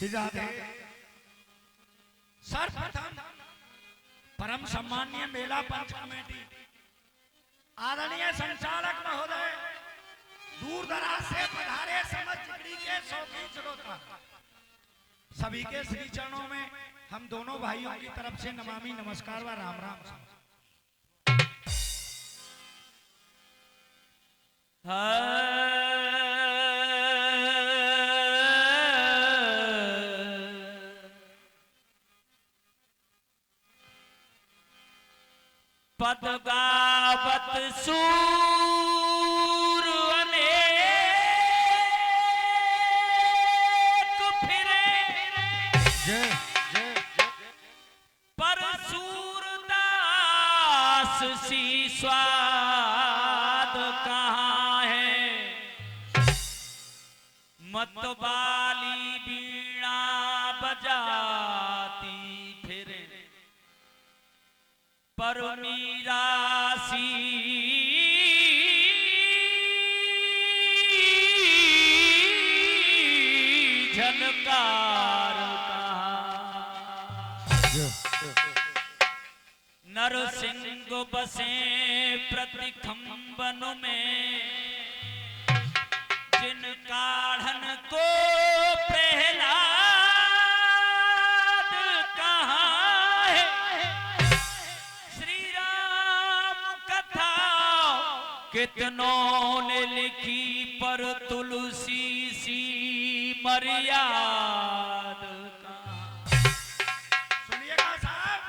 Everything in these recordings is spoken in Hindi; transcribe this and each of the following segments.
राधे। सर्वप्रथम परम सम्माननीय मेला पंच कमेटी आदरणीय संचालक महोदय, दूर दराज से पधारे समस्त जिगरी के शौकीन श्रोता सभी के श्री चरणों में हम दोनों भाइयों की तरफ से नमामि नमस्कार व राम राम। पद गावत सूर अनेक फिरे, पर सूरदास सी स्वाद कहाँ है। मतवाली बीणा बजाती फिरे, पर मीरा सी झनकार कहाँ। नरसिंह बसे प्रतिखंबन में, जिन काढ़न को प्रहलाद कहाँ है। श्री राम कथा कितनों ने लिखी, पर तुलसी सी मर्याद कहाँ। सुनिएगा साहब,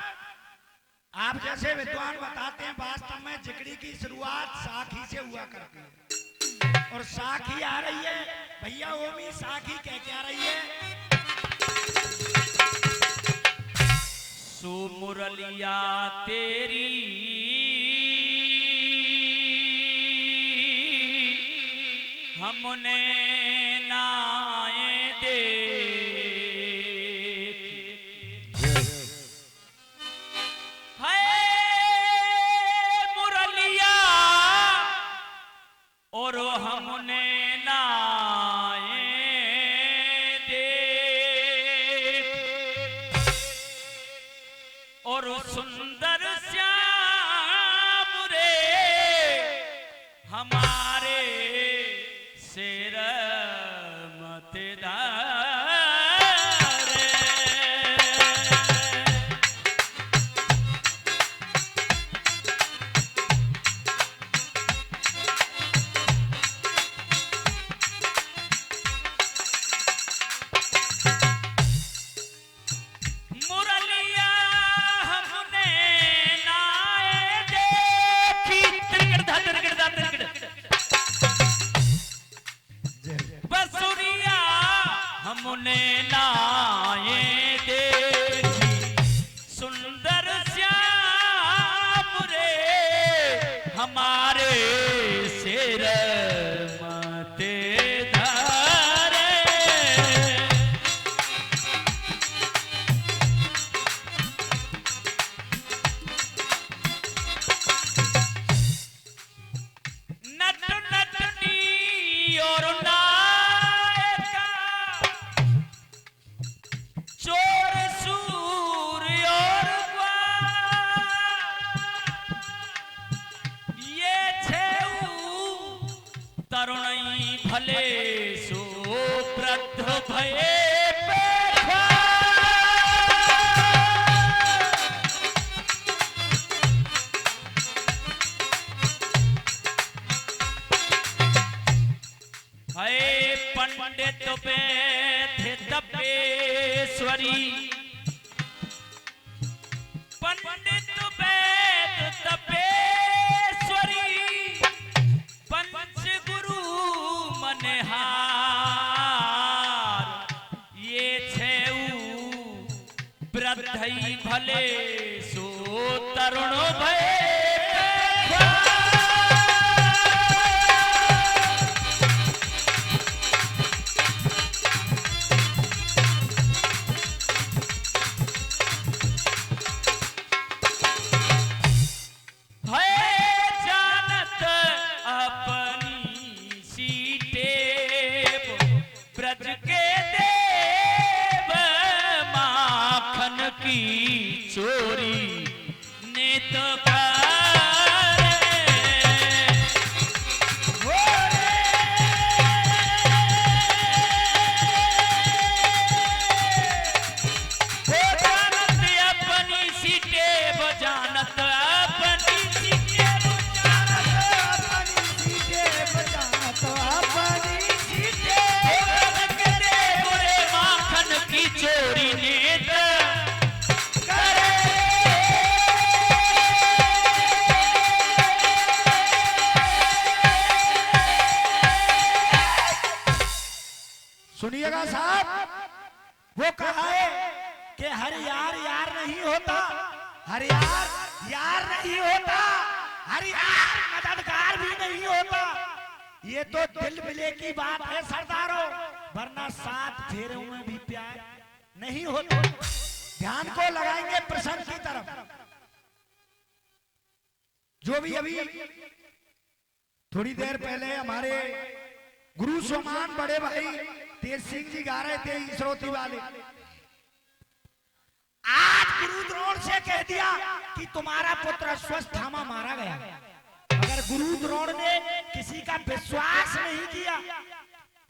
आप जैसे विद्वान बताते हैं वास्तव में जिगरी की शुरुआत साखी से हुआ करती है, और साखी आ रही है भैया ओमी, साखी कह के आ रही है। सुमुरलिया तेरी हमने नाए देख, है मुरलिया और हमने नाए देख, और सुंदर श्याम रे हमारे शेर मतदार। मुरलिया हमने नाए देखी, बसुरिया हमने नाए देखी, सुंदर श्याम रे हमारे शेर मतेदार। नट नटनी और नायका, चोर सूर्य और ग्वाल, ये छेऊ तरुणई भले सो वृद्ध भये पेखा। है पंडित वेद तपेश्वरी, पंडित वेद तपेश्वरी, पंच गुरु मनहार, ये छेऊ वृद्धई भले सो तरुण भय। ब्रज के देव सुनिएगा साहब, वो कहा है कि हर यार यार नहीं होता, हर यार यार नहीं होता, हर यार मददगार भी नहीं होता। ये तो दिल मिले की बात है सरदारों, वरना 7 फेरों में भी प्यार नहीं होता। ध्यान को लगाएंगे प्रसंग की तरफ। जो भी अभी थोड़ी देर पहले हमारे गुरु समान बड़े भाई तेज सिंह जी गा रहे थे इसरोती वाले, आज गुरु द्रोण से कह दिया कि तुम्हारा पुत्र अश्वत्थामा मारा गया। अगर गुरु द्रोण ने किसी का विश्वास नहीं किया,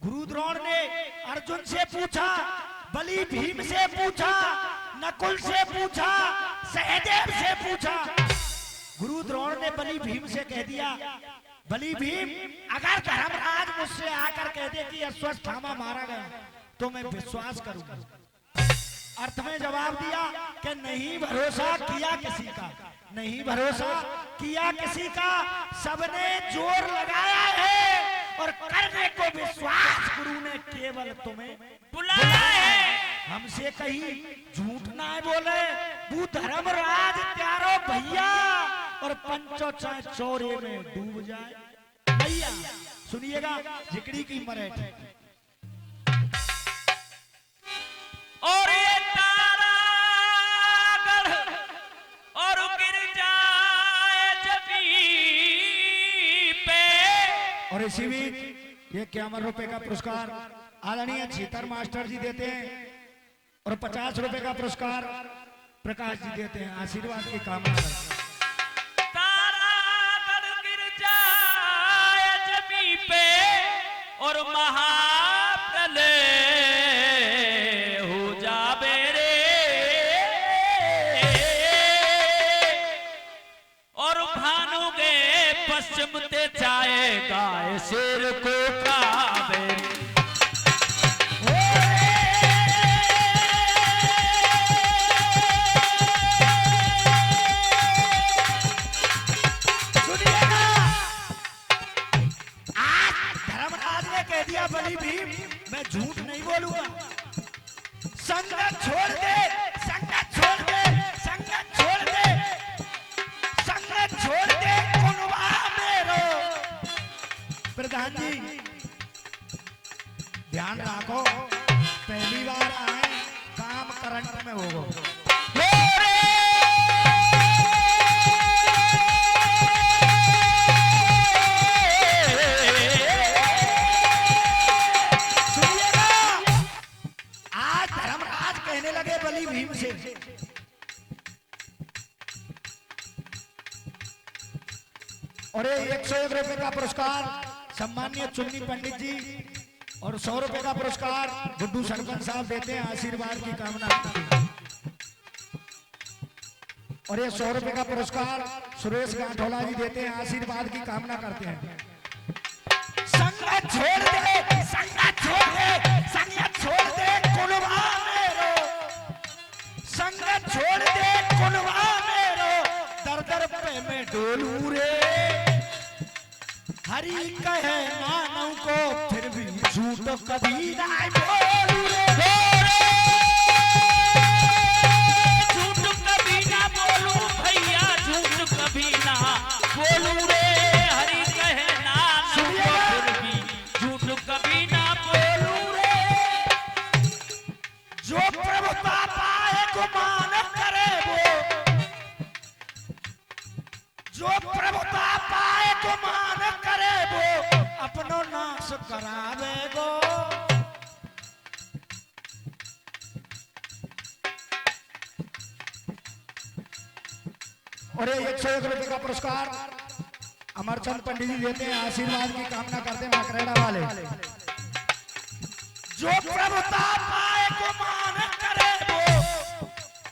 गुरु द्रोण ने अर्जुन से पूछा, बलि भीम से पूछा, नकुल से पूछा, सहदेव से पूछा। गुरु द्रोण ने बलि भीम से कह दिया, बलि भीम अगर धर्मराज मुझसे आकर कह दे कि अश्वत्थामा मारा गया तो मैं विश्वास करूंगा। अर्थ में जवाब दिया कि नहीं भरोसा किया किसी का, नहीं भरोसा किया किसी का, सबने जोर लगाया है और करने को विश्वास गुरु ने केवल तुम्हें बुलाया है। हमसे कहीं झूठ ना बोले, तू धर्मराज प्यारो भैया और पंचो चाहे चौरे में डूब जाए भैया। सुनिएगा जिकड़ी की मरेठ और ये तारा गढ़ और गिर जाए जमीन पे। और इसी बीच ये 51 रुपए का पुरस्कार आदरणीय छीतर मास्टर जी देते हैं और 50 रुपए का पुरस्कार प्रकाश जी देते हैं। आशीर्वाद की कामना करते हैं। तारा गढ़ गिर जाए जमीन पे और महाप्रलय हो जावे रे, और भानु गे पश्चिम ते जाएगा शेर को खावे। बलि भीम मैं झूठ नहीं बोलूंगा, संगत छोड़ दे, संगत छोड़ दे, संगत छोड़ दे, संगत छोड़ दे कुनवा मेरो। प्रधान जी ध्यान रखो, पहली बार आए काम करंट में होगा। बलि भीम से और 101 रुपए का पुरस्कार सम्मानीय चुन्नी पंडित जी और 100 रुपए का पुरस्कार गुड्डू सरपंच साहब देते हैं। आशीर्वाद की कामना और ये 100 रुपए का पुरस्कार सुरेश गांठोला जी देते हैं। आशीर्वाद की कामना करते हैं। संगत छोड़ दे, संगत छोड़ दे, संगत छोड़ दे कुनवा मेरो, संगत छोड़ दे कुनवा मेरो, दर दर पे मैं डोलू रे। हरि कहे मानव को फिर भी झूठ कभी ना बोलू रे, झूठ कभी ना बोलू भैया, झूठ कभी ना बोलू रे। हरि कहे नानक को फिर भी झूठ कभी ना बोलू रे। जो प्रभुता पाए गुमान करे वो, जो प्रभुता पाए गुमान करे वो अपनो नाश करावे गो। और 101 रुपए का पुरस्कार अमरचंद पंडित जी देते हैं। आशीर्वाद की कामना करते हैं माकरेड़ा वाले। जो प्रभुता पाए गुमान करे वो,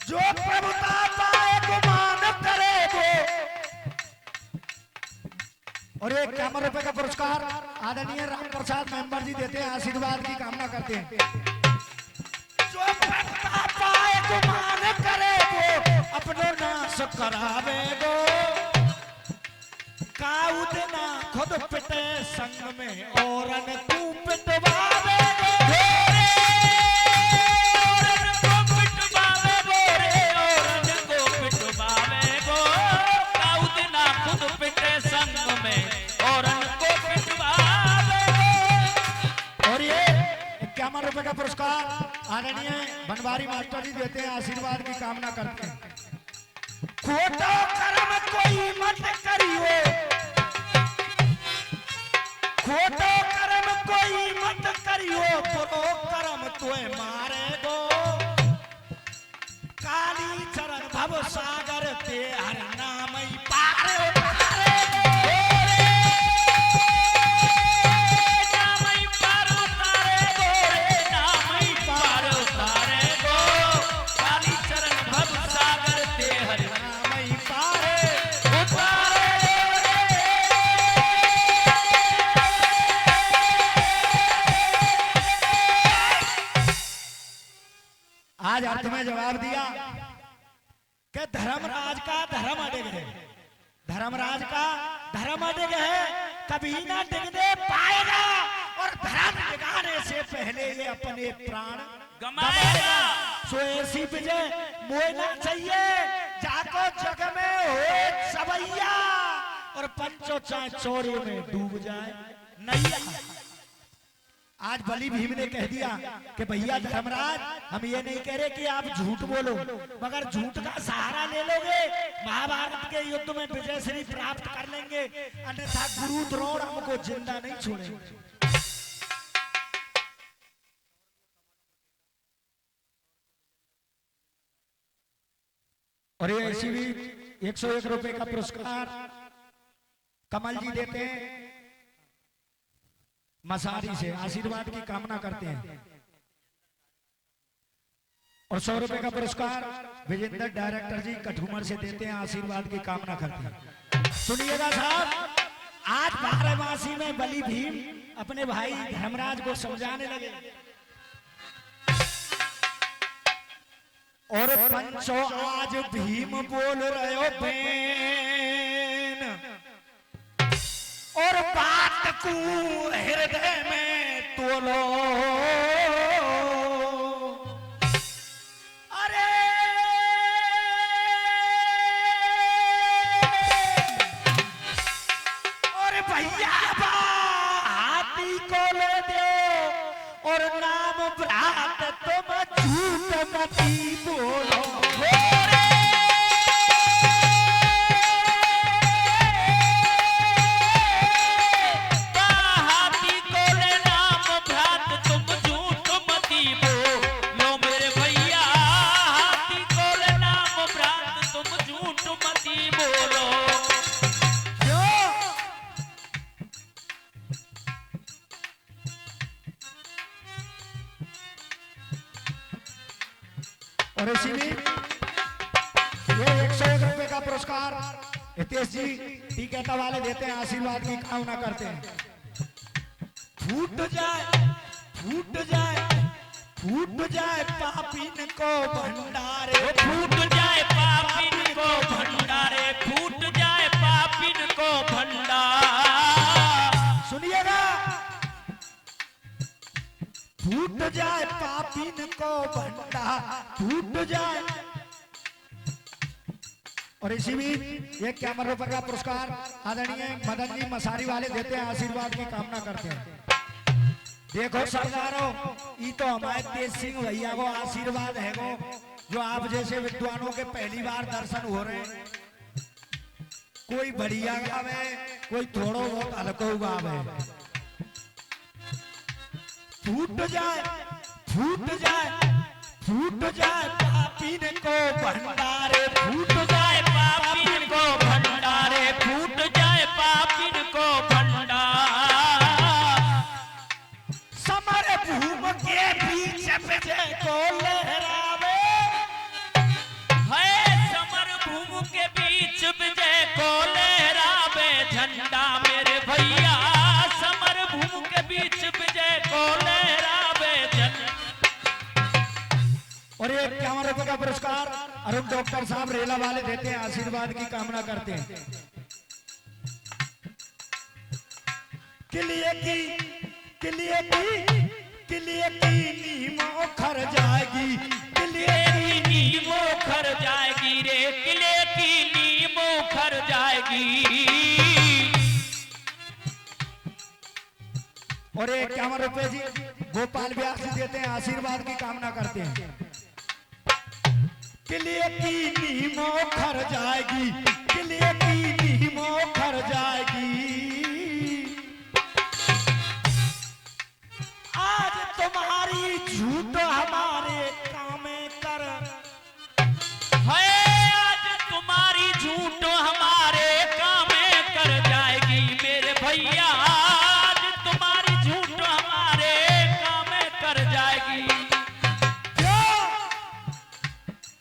जो प्रभुता पाए गुमान करे वो। और 51 रुपए का पुरस्कार आदरणीय राम प्रसाद मेंबर जी देते हैं। आशीर्वाद की कामना करते हैं। जो प्रभुता पाए गुमान करे वो अपनो नाश करावे गो। काउद ना खुद पिटे संग में औरन तू पिटवावे गो। 51 रुपए का पुरस्कार आदरणीय बनवारी मास्टर जी देते हैं, आशीर्वाद की कामना करते हैं। खोटो कर्म कोई मत करियो, खोटो कर्म कोई मत करियो, बुरो कर्म तुए मारे दो। काली चरण भव सागर ते हर नाम ही पारे पारे आज अर्थ में जवाब दिया कि धर्मराज का धर्म अडिग है, धर्मराज का धर्म अडिग है, कभी ना डिगने पाएगा और धर्म डिगाने से पहले ये अपने प्राण गमाएगा। सो ऐसी विजय मोहना चाहिए जाको जग में हो सबैया और पंचो चाहे चौरे में डूब जाए नैया। आज बलि भीम ने कह दिया कि भैया धर्मराज, हम ये नहीं कह रहे कि आप झूठ बोलो, मगर झूठ का सहारा ले लोगे महाभारत के युद्ध में विजय श्री प्राप्त कर लेंगे, अन्यथा गुरु द्रोण हमको जिंदा नहीं छोड़ेंगे। और ये ऐसी भी 101 रुपए का पुरस्कार कमल जी देते हैं, मसारी से आशीर्वाद की कामना करते हैं। और 100 रुपए का पुरस्कार विजेंद्र डायरेक्टर जी कठुमर से देते हैं, आशीर्वाद की कामना करते हैं। सुनिएगा साहब, आज 12 मासी में बलि भीम अपने भाई धर्मराज को समझाने लगे और पंचो आज भीम बोल रहे हो बेन और बात को हृदय में तोलो। अरे और भैया हाथी को ले दो और नाम भ्रात तुम झूठ मती बोलो। और इसी में ये 101 रुपए का पुरस्कार हितेश जी टीकेता वाले देते हैं, आशीर्वाद की कामना करते हैं। फूट जाए फूट जाए फूट जाए पापीन को भंडारे, फूट जाए पापीन को भंडारे, फूट जाए पापीन को भंडार। सुनिएगा, फूट जाए पापीन को भंडार, फूट जाए। और इसी भी 51 रुपए का पुरस्कार आदरणीय मदन जी मसारी वाले देते हैं, आशीर्वाद की कामना करते हैं। देखो सरदारों, ये तो हमारे तेज सिंह भैया को आशीर्वाद है गो, जो आप जैसे विद्वानों के पहली बार दर्शन हो रहे हैं। कोई बढ़िया गावे, कोई थोड़ो बहुत हल्को गावे। फूट जाए फूट जाए फूट जाए पापीन को भंडारे, फूट जाए पापीन को भंडारे, फूट जाए पापीन को भंडार। समर भूम के बीच विजय को लहरावे, है समर भूम के बीच विजय को लहरावे झंडा मेरे भैया, समर भूम के बीच विजय को लहरावे झंडा। और ये 51 रुपए का पुरस्कार अरुण डॉक्टर साहब रेला वाले देते हैं, आशीर्वाद की कामना करते हैं। किलिए की नीमो खर जाएगी, किले की नीमो खर जाएगी रे, किले की नीमो खर जाएगी। और ये 51 रुपए जी गोपाल व्यास जी देते हैं, आशीर्वाद की कामना करते हैं। किले की नीमो खर जाएगी, किले की नीमो खर जाएगी, आज तुम्हारी झूठ हमारे कामे कर। है आज तुम्हारी झूठ हमारे कामे कर जाएगी मेरे भैया, आज तुम्हारी झूठ हमारे कामे कर जाएगी।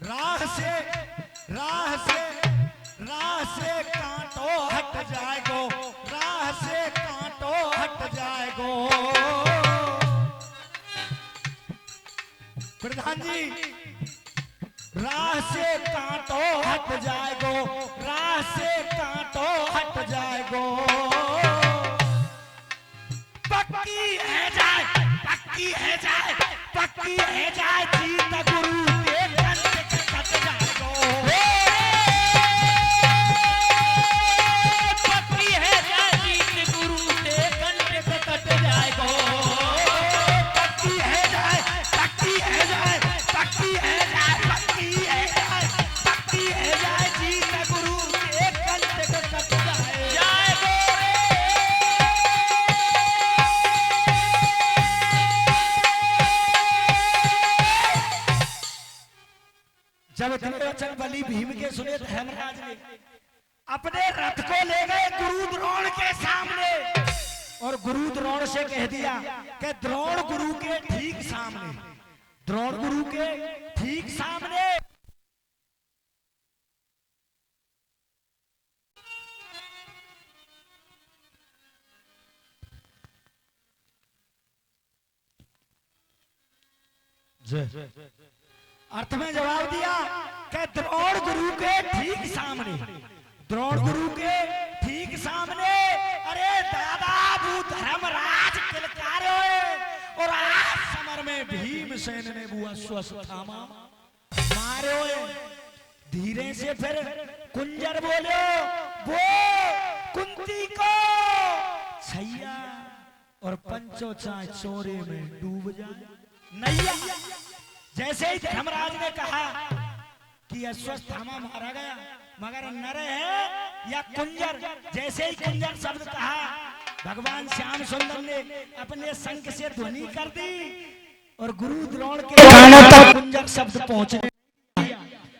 राह से कांटो हट जाएगो, राह से कांटो हट जाएगो। प्रधान जी, राह से कांटो हट जाएगो, राह से कांटो हट जाएगो। पक्की है जाए, पक्की है जाए, पक्की है जाए जीत गुरु के कंठ के कट जाएगो। पक्की है जाए जीत गुरु के कंठ पे कट जाएगो। पक्की है जाए, पक्की है जाए, पक्की है जाए, पक्की है जाए, पक्की है जाए जीत गुरु के कंठ के कट जाएगो। जब त्रिलोचन बलि भीम के सुने धर्मराज ने अपने रथ को ले गए गुरु द्रोण के सामने और गुरु द्रोण से कह दिया कि द्रोण गुरु के ठीक सामने, द्रोण गुरु के ठीक सामने अर्थ में जवाब दिया कि द्रोण गुरु के ठीक सामने, द्रोण गुरु के ठीक सामने। अरे दादा वो धर्मराज किलकारे और आज समर में भीमसेन ने वो अश्वत्थामा मारे। धीरे से फिर कुंजर बोले, वो कुंती को छैया और पंचो चाय चोरे में डूब जाए नैया। जैसे ही धर्मराज ने कहा कि अश्वत्थामा मारा गया, मगर नर है या कुंजर, जैसे ही कुंजर शब्द कहा भगवान श्याम सुंदर ने अपने शंख से ध्वनि कर दी और गुरु द्रोण के कानों तक कुंजर शब्द पहुंचने।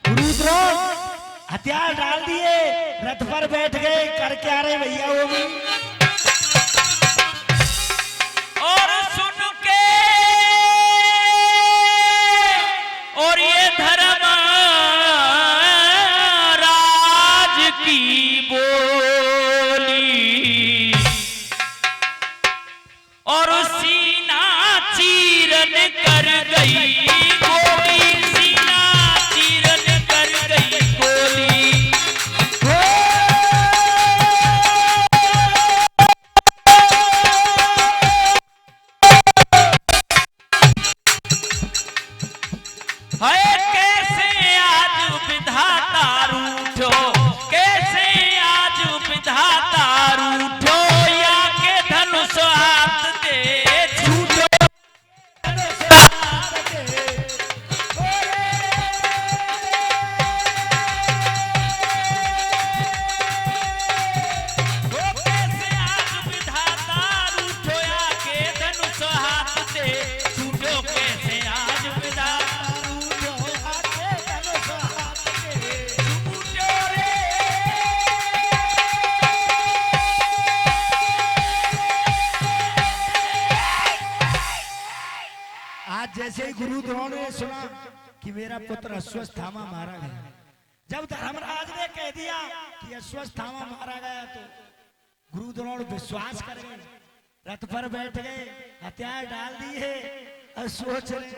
गुरु द्रोण हथियार डाल दिए, रथ पर बैठ गए। कर क्या रहे भैया वो भी? और सुन के और ये धर्म राज की बोली और सीना चीरन कर गई गोली, सीना चीरन कर गई गोली। है कैसे आज विधाता रूठो, कैसे आज विधाता रूठो, या के धनुष हाथ दे छूटो। कैसे आज विधाता रूठो, या के धनुष हाथ दे छूटो। कैसे आज विधाता जैसे ही गुरु द्रोण ने सुना कि मेरा पुत्र अश्वत्थामा मारा गया, जब धर्मराज ने कह दिया कि अश्वत्थामा मारा गया तो गुरु द्रोण विश्वास कर गए, रथ पर बैठ गए, हथियार डाल दिए और सोच रहे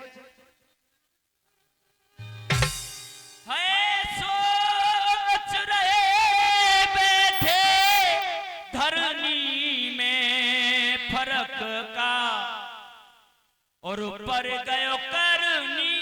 बैठे धरनी में फर्क का और ऊपर गयो करनी।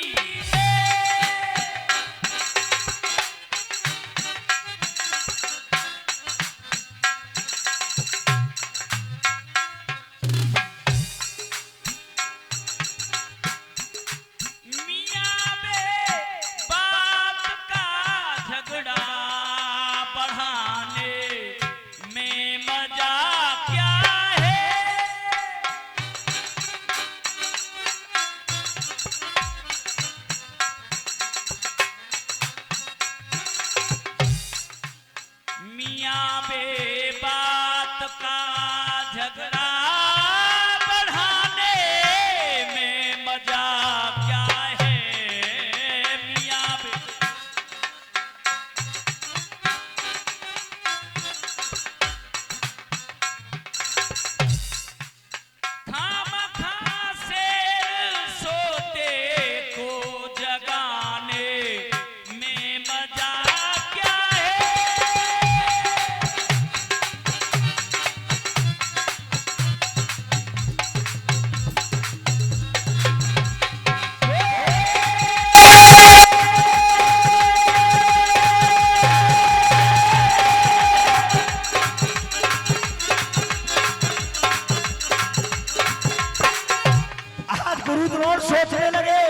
सोचने लगे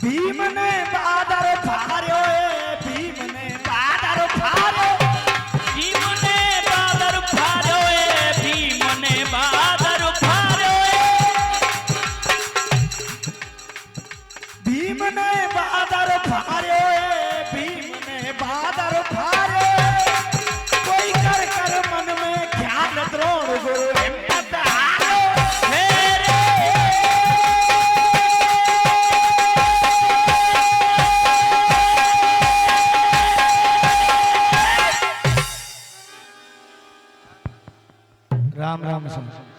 भीम ने बादर फाड़ो, भीम ने बादर फाड़ो, भीम ने बादर फाड़ो, भीम ने बादर फाड़ो, भीम ने बादर फाड़ो, भीम ने बादर फाड़ो। कोई कर कर मन में ख्याल द्रोण गुरु हिम्मत हारो। राम राम।